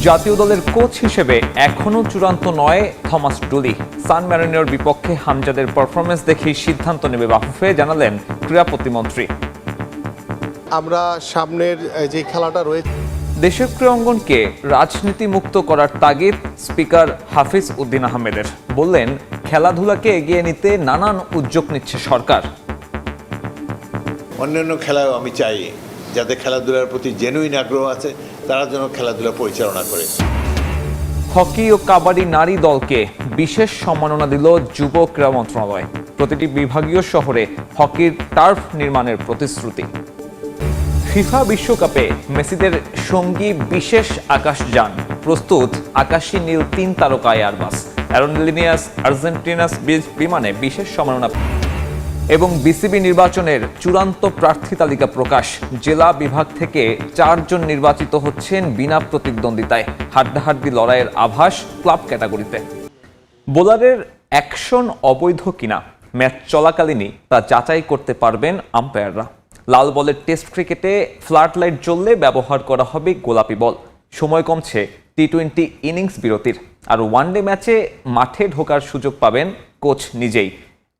জাতীয় দলের কোচ হিসেবে এখনও চূড়ান্ত নয় থমাস ডুলি। সান ম্যারিনোর বিপক্ষে হামজাদের পারফরমেন্স দেখেই সিদ্ধান্ত নেবে বাফুফে, জানালেন ক্রীড়া প্রতিমন্ত্রী। আমরা সামনের যে খেলাটা রয়েছে, দেশের ক্রীড়া অঙ্গনকে রাজনীতি মুক্ত করার তাগিদ স্পিকার হাফিজ উদ্দিন আহমেদের। বললেন, খেলাধুলাকে এগিয়ে নিতে নানান উদ্যোগ নিচ্ছে সরকার। অন্যান্য খেলাও আমি চাই যাদের খেলাধুলার প্রতি জেনুইন আগ্রহ আছে তারা যেন খেলাধুলা পরিচালনা করে। হকি ও কাবাডি নারী দলকে বিশেষ সম্মাননা দিল যুব ক্রীড়া মন্ত্রণালয়। প্রতিটি বিভাগীয় শহরে হকির টার্ফ নির্মাণের প্রতিশ্রুতি। ফিফা বিশ্বকাপে মেসিদের সঙ্গী বিশেষ আকাশযান, প্রস্তুত আকাশী নীল 3 তারকা এয়ারবাস। অ্যারোলিনিয়াস আর্জেন্টিনাস বিমানে বিশেষ সম্মাননা। এবং বিসিবি নির্বাচনের চূড়ান্ত প্রার্থী তালিকা প্রকাশ। জেলা বিভাগ থেকে 4 জন নির্বাচিত হচ্ছেন বিনা প্রতিদ্বন্দ্বিতায়। হাড্ডাহাড্ডি লড়াইয়ের আভাস ক্লাব ক্যাটাগরিতে। বোলারের অ্যাকশন অবৈধ কিনা ম্যাচ চলাকালীনই তা যাচাই করতে পারবেন আম্পায়াররা। লাল বলের টেস্ট ক্রিকেটে ফ্লাড লাইট জ্বললে ব্যবহার করা হবে গোলাপি বল। সময় কমছে টি-20 ইনিংস বিরতির। আর ওয়ানডে ম্যাচে মাঠে ঢোকার সুযোগ পাবেন কোচ নিজেই।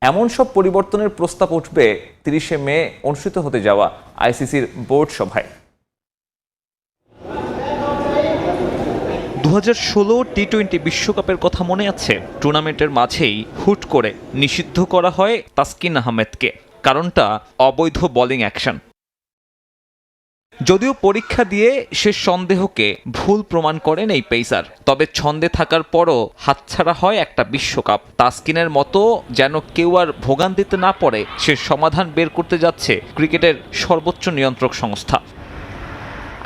এমন সব পরিবর্তনের প্রস্তাব উঠবে 30শে মে অনুষ্ঠিত হতে যাওয়া আইসিসির বোর্ড সভায়। 2016 টি-20 বিশ্বকাপের কথা মনে আছে? টুর্নামেন্টের মাঝেই হুট করে নিষিদ্ধ করা হয় তাসকিন আহমেদকে। কারণটা অবৈধ বোলিং অ্যাকশন। যদিও পরীক্ষা দিয়ে সে সন্দেহকে ভুল প্রমাণ করেন এই পেসার, তবে ছন্দে থাকার পরও হাতছাড়া হয় একটা বিশ্বকাপ। তাসকিনের মতো যেন কেউ আর ভোগান্তিতে না পড়ে সে সমাধান বের করতে যাচ্ছে ক্রিকেটের সর্বোচ্চ নিয়ন্ত্রক সংস্থা।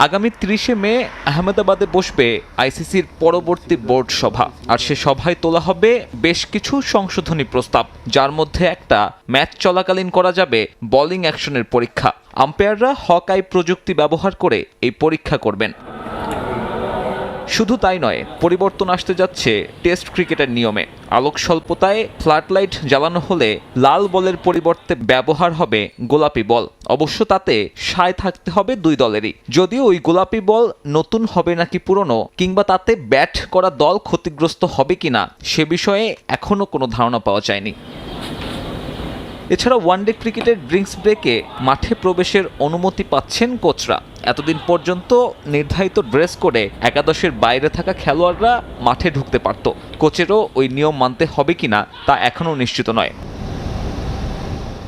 আগামী 30শে মে আহমেদাবাদে বসবে আইসিসির পরবর্তী বোর্ড সভা। আর সে সভায় তোলা হবে বেশ কিছু সংশোধনী প্রস্তাব, যার মধ্যে একটা ম্যাচ চলাকালীন করা যাবে বোলিং অ্যাকশনের পরীক্ষা। আম্পায়াররা হক-আই প্রযুক্তি ব্যবহার করে এই পরীক্ষা করবেন। শুধু তাই নয়, পরিবর্তন আসতে যাচ্ছে টেস্ট ক্রিকেটের নিয়মে। আলোক স্বল্পতায় ফ্লাড লাইট জ্বালানো হলে লাল বলের পরিবর্তে ব্যবহার হবে গোলাপি বল। অবশ্য তাতে সায় থাকতে হবে 2 দলেরই। যদিও ওই গোলাপি বল নতুন হবে নাকি পুরনো, কিংবা তাতে ব্যাট করা দল ক্ষতিগ্রস্ত হবে কিনা, সে বিষয়ে এখনও কোনো ধারণা পাওয়া যায়নি। এছাড়া ওয়ানডে ক্রিকেটের ড্রিঙ্কস ব্রেকে মাঠে প্রবেশের অনুমতি পাচ্ছেন কোচরা। এতদিন পর্যন্ত নির্ধারিত ড্রেস কোডে একাদশের বাইরে থাকা খেলোয়াড়রা মাঠে ঢুকতে পারত। কোচেরও ওই নিয়ম মানতে হবে কিনা তা এখনও নিশ্চিত নয়।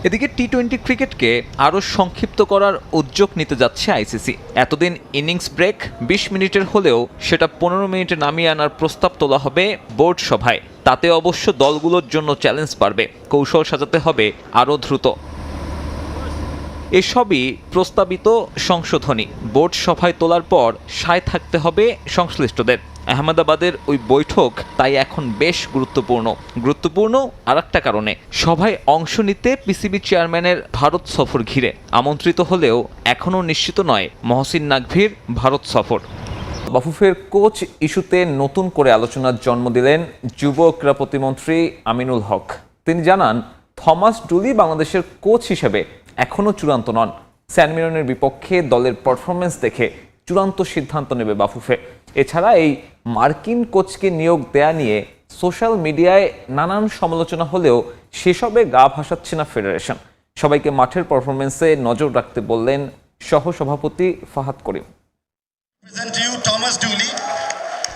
এদিকে টি-20 ক্রিকেটকে আরও সংক্ষিপ্ত করার উদ্যোগ নিতে যাচ্ছে আইসিসি। এতদিন ইনিংস ব্রেক 20 মিনিটের হলেও সেটা 15 মিনিটে নামিয়ে আনার প্রস্তাব তোলা হবে বোর্ড সভায়। তাতে অবশ্য দলগুলোর জন্য চ্যালেঞ্জ বাড়বে, কৌশল সাজাতে হবে আরও দ্রুত। এসবই প্রস্তাবিত সংশোধনী বোর্ড সভায় তোলার পর সায় থাকতে হবে সংশ্লিষ্টদের। আহমেদাবাদের ওই বৈঠক তাই এখন বেশ গুরুত্বপূর্ণ আর একটা কারণে। সভায় অংশ নিতে পিসিবি চেয়ারম্যানের ভারত সফর ঘিরে আমন্ত্রিত হলেও এখনও নিশ্চিত নয় মহসিন নাকভির ভারত সফর। বাফুফের কোচ ইস্যুতে নতুন করে আলোচনার জন্ম দিলেন যুব ক্রীড়া প্রতিমন্ত্রী আমিনুল হক। তিনি জানান, থমাস ডুলি বাংলাদেশের কোচ হিসেবে এখনও চূড়ান্ত নন। সান ম্যারিনোর বিপক্ষে দলের পারফরমেন্স দেখে চূড়ান্ত সিদ্ধান্ত নেবে বাফুফে। এছাড়া এই মার্কিন কোচকে নিয়োগ দেয়া নিয়ে সোশ্যাল মিডিয়ায় নানান সমালোচনা হলেও সেসবে গা ভাসাচ্ছে না ফেডারেশন। সবাইকে মাঠের পারফরমেন্সে নজর রাখতে বললেন সহসভাপতি ফাহাদ করিম।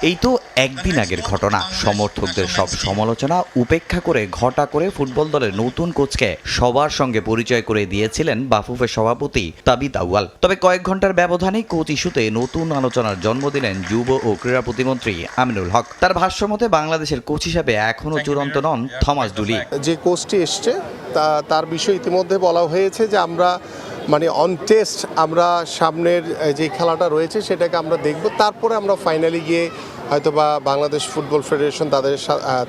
এই তো একদিন আগের ঘটনা। সমর্থকদের সব সমালোচনা উপেক্ষা করে ঘটা করে ফুটবল দলের নতুন কোচকে সবার সঙ্গে পরিচয় করে দিয়েছিলেন বাফুফের সভাপতি তাবিত আউয়াল। তবে কয়েক ঘন্টার ব্যবধানেই কোচ ইস্যুতে নতুন আলোচনার জন্ম দিলেন যুব ও ক্রীড়া প্রতিমন্ত্রী আমিনুল হক। তার ভাষ্যমতে বাংলাদেশের কোচ হিসাবে এখনও চূড়ান্ত নন থমাস ডুলি। যে কোচটি এসছে তার বিষয়ে ইতিমধ্যে বলা হয়েছে যে আমরা অন টেস্ট আমরা সামনের যে খেলাটা রয়েছে সেটাকে আমরা দেখব, তারপরে আমরা ফাইনালি গিয়ে হয়তোবা বাংলাদেশ ফুটবল ফেডারেশন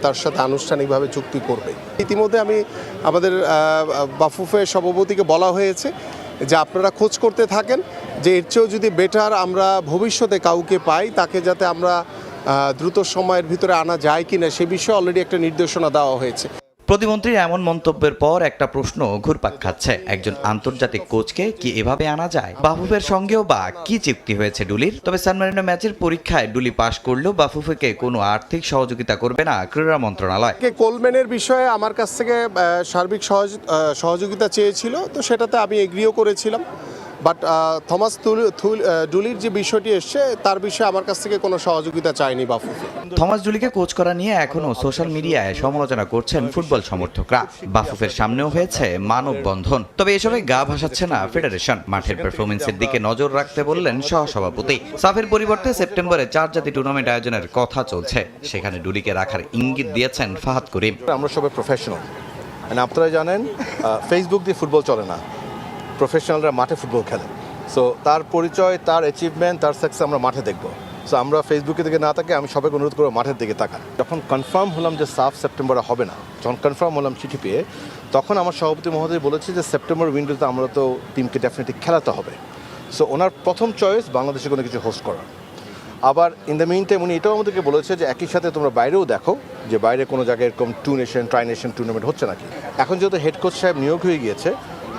তার সাথে আনুষ্ঠানিকভাবে চুক্তি করবে। ইতিমধ্যে আমাদের বাফুফে সভাপতিকে বলা হয়েছে যে আপনারা খোঁজ করতে থাকেন, যে এর চেয়েও যদি বেটার আমরা ভবিষ্যতে কাউকে পাই তাকে যাতে আমরা দ্রুত সময়ের ভিতরে আনা যায় কিনা সে বিষয়ে অলরেডি একটা নির্দেশনা দেওয়া হয়েছে। প্রতিমন্ত্রীর এমন মন্তব্যের পর একটা প্রশ্ন ঘুরপাক খাচ্ছে, একজন আন্তর্জাতিক কোচকে কি এভাবে আনা যায়? বাফুফের সঙ্গেও বা কি চুক্তি হয়েছে ডুলির? তবে সান মারিনো ম্যাচের পরীক্ষায় ডুলি পাশ করলেও বাফুফেকে কোনো আর্থিক সহযোগিতা করবে না ক্রীড়া মন্ত্রণালয়। কোলম্যানের বিষয়ে আমার কাছ থেকে সার্বিক সহযোগিতা চেয়েছিল, তো সেটাতে আমি এগ্রিও করেছিলাম। বাট থমাস ডুলির যে বিষয়টি এসছে তার বিষয়ে আমার কাছ থেকে কোনো সহযোগিতা চায়নি বাফুফে। থমাস ডুলিকে কোচ করা নিয়ে এখনও সোশ্যাল মিডিয়ায় সমালোচনা করছেন ফুটবল সমর্থকরা। বাফুফের সামনেও হয়েছে মানববন্ধন। তবে এসবে গা ভাসাচ্ছে না ফেডারেশন। মাঠের পারফরমেন্সের দিকে নজর রাখতে বললেন সহসভাপতি। সাফের পরিবর্তে সেপ্টেম্বরে 4 জাতি টুর্নামেন্ট আয়োজনের কথা চলছে, সেখানে ডুলিকে রাখার ইঙ্গিত দিয়েছেন ফাহাদ করিম। আমরা সবাই প্রফেশনাল, আপনারা জানেন ফেসবুক দিয়ে ফুটবল চলে না, প্রফেশনালরা মাঠে ফুটবল খেলে। সো তার পরিচয়, তার অ্যাচিভমেন্ট, তার সাকসেস আমরা মাঠে দেখব। সো আমরা ফেসবুকের দিকে না তাকে আমি সবাইকে অনুরোধ করবো মাঠের দিকে তাকান। যখন কনফার্ম হলাম যে সাফ সেপ্টেম্বরে হবে না, যখন কনফার্ম হলাম চিঠি পেয়ে, তখন আমার সভাপতি মহোদয় বলেছে যে সেপ্টেম্বর উইন্ডোতে আমরা তো টিমকে ডেফিনেটলি খেলাতে হবে। সো ওনার প্রথম চয়েস বাংলাদেশে কোনো কিছু হোস্ট করার। আবার ইন দ্য মিন টাইম উনি এটাও আমাদেরকে বলেছে যে একই সাথে তোমরা বাইরেও দেখো যে বাইরে কোনো জায়গায় এরকম ট্রাই নেশন টুর্নামেন্ট হচ্ছে নাকি। এখন যেহেতু হেড কোচ সাহেব নিয়োগ হয়ে গিয়েছে,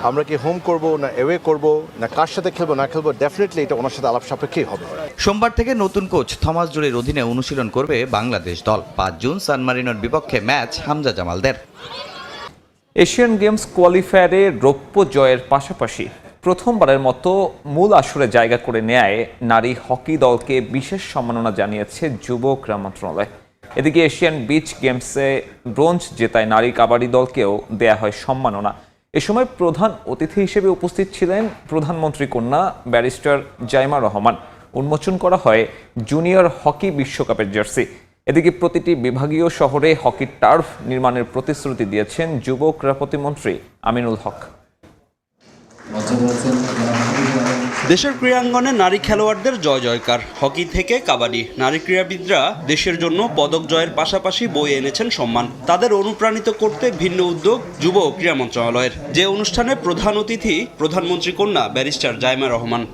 আমরা কি হোম করব না এওয়ে করব না কার সাথে খেলবো না খেলবো, ডেফিনেটলি এটা ওনার সাথে আলাপ সাপেক্ষেই হবে। সোমবার থেকে নতুন কোচ থমাস ডুলির অধীনে অনুশীলন করবে বাংলাদেশ দল। 5 জুন সান মারিনোর বিপক্ষে ম্যাচ হামজা জামালদের। এশিয়ান গেমস কোয়ালিফায়ারে রৌপ্য জয়ের পাশাপাশি প্রথমবারের মতো মূল আসরে জায়গা করে নেয় নারী হকি দলকে বিশেষ সম্মাননা জানিয়েছে যুব ক্রীড়া মন্ত্রণালয়। এদিকে এশিয়ান বিচ গেমসে ব্রোঞ্জ জেতায় নারী কাবাডি দলকেও দেয়া হয় সম্মাননা। এ সময় প্রধান অতিথি হিসেবে উপস্থিত ছিলেন প্রধানমন্ত্রী কন্যা ব্যারিস্টার জাইমা রহমান। উন্মোচন করা হয় জুনিয়র হকি বিশ্বকাপের জার্সি। এদিকে প্রতিটি বিভাগীয় শহরে হকি টার্ফ নির্মাণের প্রতিশ্রুতি দিয়েছেন যুব ক্রীড়া প্রতিমন্ত্রী আমিনুল হক। দেশের ক্রীড়াঙ্গনে নারী খেলোয়াড়দের জয় জয়কার। হকি থেকে কাবাডি, নারী ক্রীড়াবিদরা দেশের জন্য পদক জয়ের পাশাপাশি বয়ে এনেছেন সম্মান। তাদের অনুপ্রাণিত করতে ভিন্ন উদ্যোগ যুব ও ক্রীড়া মন্ত্রণালয়ের, যে অনুষ্ঠানে প্রধান অতিথি প্রধানমন্ত্রী কন্যা ব্যারিস্টার জাইমা রহমান।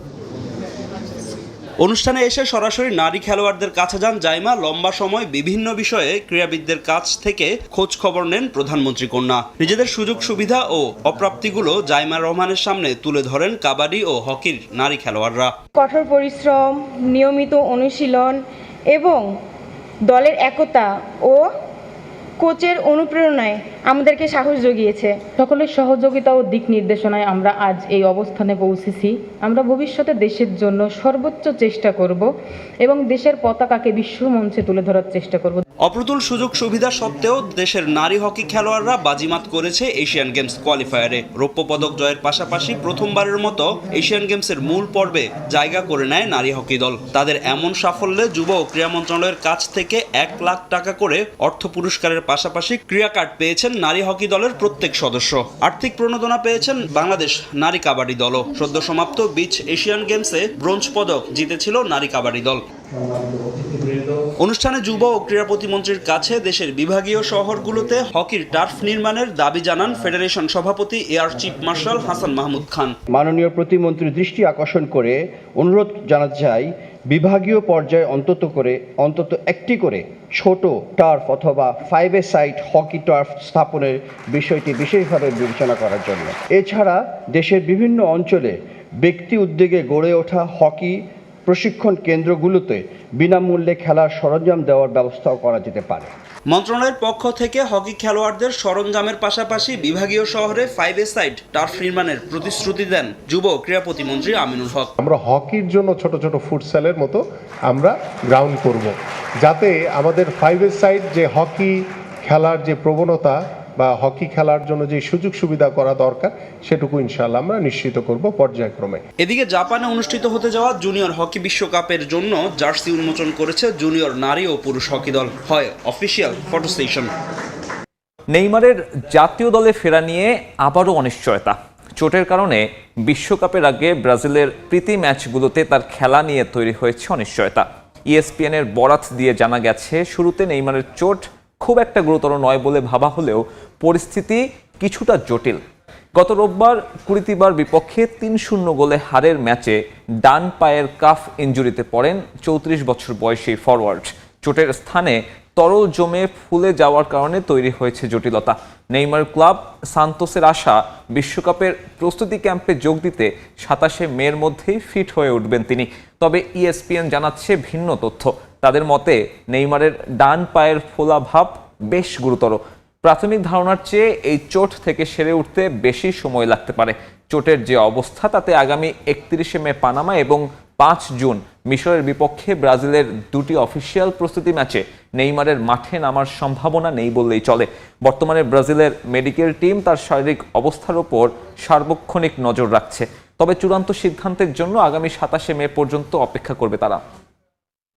অনুষ্ঠানে এসে সরাসরি নারী খেলোয়াড়দের কাছে যান জাইমা। লম্বা সময় বিভিন্ন বিষয়ে ক্রীড়াবিদদের কাছ থেকে খোঁজ খবর নেন প্রধানমন্ত্রী কন্যা। নিজেদের সুযোগ সুবিধা ও অপ্রাপ্তিগুলো জাইমা রহমানের সামনে তুলে ধরেন কাবাডি ও হকির নারী খেলোয়াড়রা। কঠোর পরিশ্রম, নিয়মিত অনুশীলন এবং দলের একতা ও কোচের অনুপ্রেরণায় আমাদেরকে সাহস জুগিয়েছে। সকলের সহযোগিতা ও দিক নির্দেশনায় আমরা আজ এই অবস্থানে পৌঁছেছি। আমরা ভবিষ্যতে দেশের জন্য সর্বোচ্চ চেষ্টা করব এবং দেশের পতাকাকে বিশ্বমঞ্চে তুলে ধরার চেষ্টা করব। অপ্রতুল সুযোগ সুবিধা সত্ত্বেও দেশের নারী হকি খেলোয়াড়রা বাজিমাত করেছে এশিয়ান গেমস কোয়ালিফায়ারে। রৌপ্য পদক জয়ের পাশাপাশি প্রথমবারের মতো এশিয়ান গেমসের মূল পর্বে জায়গা করে নেয় নারী হকি দল। তাদের এমন সাফল্যে যুব ও ক্রীড়া মন্ত্রণালয়ের কাছ থেকে 1 লাখ টাকা করে অর্থ পুরস্কারের পাশাপাশি ক্রীড়া কার্ড পেয়েছেন নারী হকি দলের প্রত্যেক সদস্য। আর্থিক প্রণোদনা পেয়েছেন বাংলাদেশ নারী কাবাডি দলও। সদ্য সমাপ্ত বিচ এশিয়ান গেমসে ব্রোঞ্জ পদক জিতেছিল নারী কাবাডি দল। অনুষ্ঠানে যুব ও ক্রীড়া প্রতিমন্ত্রীর কাছে দেশের বিভাগীয় শহরগুলোতে হকির টার্ফ নির্মাণের দাবি জানান ফেডারেশন সভাপতি air chief marshal Hasan Mahmud Khan. মাননীয় প্রতিমন্ত্রীর দৃষ্টি আকর্ষণ করে অনুরোধ জানাতে চাই, বিভাগীয় পর্যায়ে অন্তত একটি করে ছোট টার্ফ অথবা 5-a-সাইড হকি টার্ফ স্থাপনের বিষয়টি বিশেষভাবে বিবেচনা করার জন্য। এছাড়া দেশের বিভিন্ন অঞ্চলে ব্যক্তি উদ্যোগে গড়ে ওঠা হকি প্রশিক্ষণ কেন্দ্রগুলোতে বিনামূল্যে খেলার সরঞ্জাম দেওয়ার ব্যবস্থাও করা যেতে পারে। মন্ত্রণালয়ের পক্ষ থেকে হকি খেলোয়াড়দের সরঞ্জামের পাশাপাশি বিভাগীয় শহরে 5-a-সাইড টার্ফ নির্মাণের প্রতিশ্রুতি দেন যুব ক্রীড়া প্রতিমন্ত্রী আমিনুল হক। আমরা হকির জন্য ছোট ছোট ফুটসলের মতো আমরা গ্রাউন্ড করব, যাতে আমাদের 5-a-সাইড যে হকি খেলার যে প্রবণতা বা হকি খেলার জন্য যে সুযোগ সুবিধা করা দরকার সেটুকু ইনশাআল্লাহ আমরা নিশ্চিত করব পর্যায়ক্রমে। এদিকে জাপানে অনুষ্ঠিত হতে যাওয়া জুনিয়র হকি বিশ্বকাপের জন্য জার্সি উন্মোচন করেছে জুনিয়র নারী ও পুরুষ হকি দল। হয় অফিসিয়াল ফটো সেশন। নেইমারের জাতীয় দলে ফেরা নিয়ে আবারও অনিশ্চয়তা। চোটের কারণে বিশ্বকাপের আগে ব্রাজিলের প্রীতি ম্যাচগুলোতে তার খেলা নিয়ে তৈরি হয়েছে অনিশ্চয়তা। ইএসপিএনের বরাত দিয়ে জানা গেছে, শুরুতে নেইমারের চোট খুব একটা গুরুতর নয় বলে ভাবা হলেও পরিস্থিতি কিছুটা জটিল। গত রোববার কুরিতিবার বিপক্ষে 3-0 গোলে হারের ম্যাচে ডান পায়ের কাফ ইনজুরিতে পড়েন 34 বছর বয়সী ফরওয়ার্ড। চোটের স্থানে তরল জমে ফুলে যাওয়ার কারণে তৈরি হয়েছে জটিলতা। নেইমার ক্লাব সান্তোসের আশা বিশ্বকাপের প্রস্তুতি ক্যাম্পে যোগ দিতে 27শে মের মধ্যেই ফিট হয়ে উঠবেন তিনি। তবে ESPN জানাচ্ছে ভিন্ন তথ্য। তাদের মতে নেইমারের ডান পায়ের ফোলা ভাব বেশ গুরুতর। প্রাথমিক ধারণার চেয়ে এই চোট থেকে সেরে উঠতে বেশি সময় লাগতে পারে। চোটের যে অবস্থা তাতে আগামী 31শে মে পানামা এবং 5 জুন মিশরের বিপক্ষে ব্রাজিলের দুটি অফিসিয়াল প্রস্তুতি ম্যাচে নেইমারের মাঠে নামার সম্ভাবনা নেই বললেই চলে। বর্তমানে ব্রাজিলের মেডিকেল টিম তার শারীরিক অবস্থার ওপর সার্বক্ষণিক নজর রাখছে। তবে চূড়ান্ত সিদ্ধান্তের জন্য আগামী 27শে মে পর্যন্ত অপেক্ষা করবে তারা।